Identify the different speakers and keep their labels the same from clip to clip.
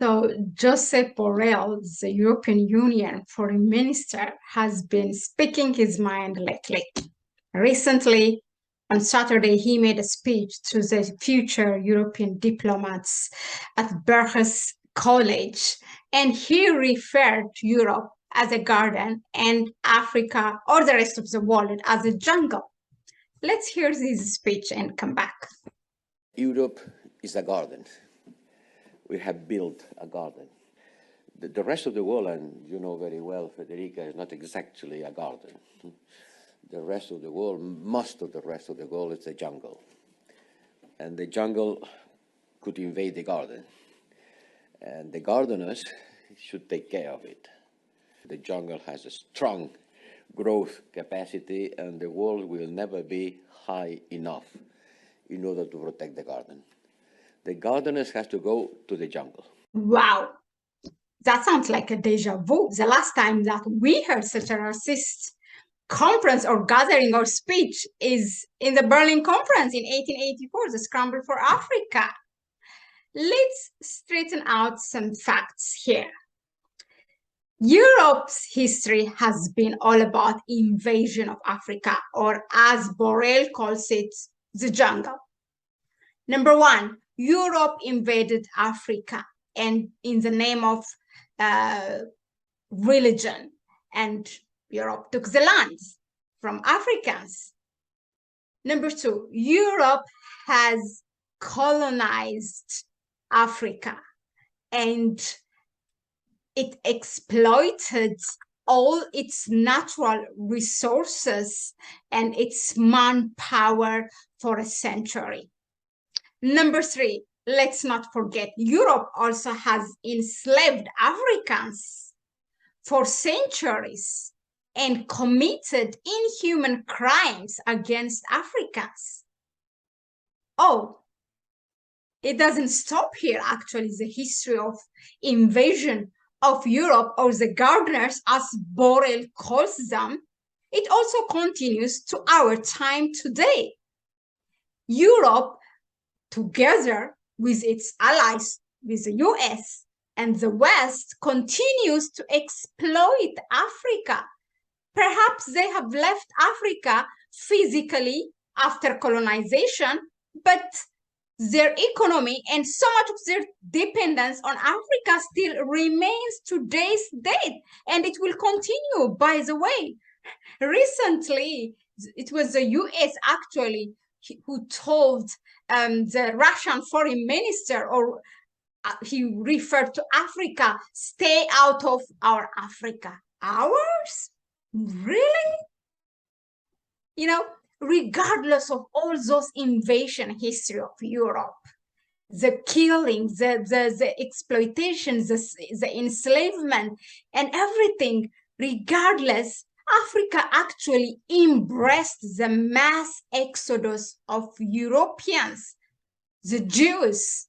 Speaker 1: So Josep Borrell, the European Union foreign minister, has been speaking his mind lately. Recently, on Saturday, he made a speech to the future European diplomats at Berkeley's College, and he referred to Europe as a garden and Africa or the rest of the world as a jungle. Let's hear his speech and come back.
Speaker 2: Europe is a garden. We have built a garden. The rest of the world, and you know very well, Federica, is not exactly a garden. The rest of the world, most of the rest of the world is a jungle. And the jungle could invade the garden. And the gardeners should take care of it. The jungle has a strong growth capacity, and the wall will never be high enough in order to protect the garden. The gardeners have to go to the jungle.
Speaker 1: Wow, that sounds like a deja vu. The last time that we heard such a racist conference or gathering or speech is in the Berlin Conference in 1884, the Scramble for Africa. Let's straighten out some facts here. Europe's history has been all about invasion of Africa, or as Borrell calls it, the jungle. Number one, Europe invaded Africa, and in the name of religion, and Europe took the lands from Africans. Number two, Europe has colonized Africa, and it exploited all its natural resources and its manpower for a century. Number three, let's not forget, Europe also has enslaved Africans for centuries and committed inhuman crimes against Africans. Oh, it doesn't stop here, actually. The history of invasion of Europe, or the gardeners, as Borrell calls them, it also continues to our time today. Europe, together with its allies, with the US and the West, continues to exploit Africa. Perhaps they have left Africa physically after colonization, but their economy and so much of their dependence on Africa still remains today's date, and it will continue. By the way, recently, it was the US actually who told the Russian foreign minister, or he referred to Africa, stay out of our Africa. Ours? Really? You know, regardless of all those invasion history of Europe, the killing, the exploitation, the enslavement, and everything, regardless, Africa actually embraced the mass exodus of Europeans, the Jews.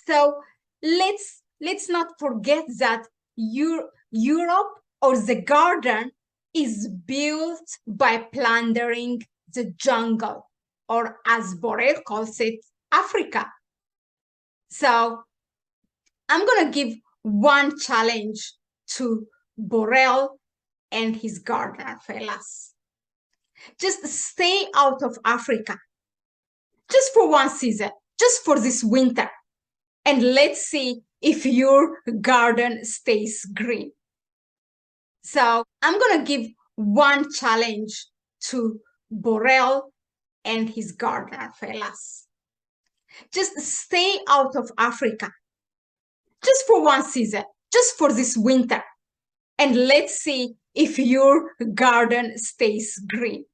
Speaker 1: So let's not forget that Europe, or the garden, is built by plundering the jungle, or as Borrell calls it, Africa. So I'm going to give one challenge to Borrell and his gardener fellas. Just stay out of Africa, just for one season, just for this winter, and let's see if your garden stays green. So I'm going to give one challenge to Borrell and his gardener fellas. Just stay out of Africa, just for one season, just for this winter, and let's see if your garden stays green.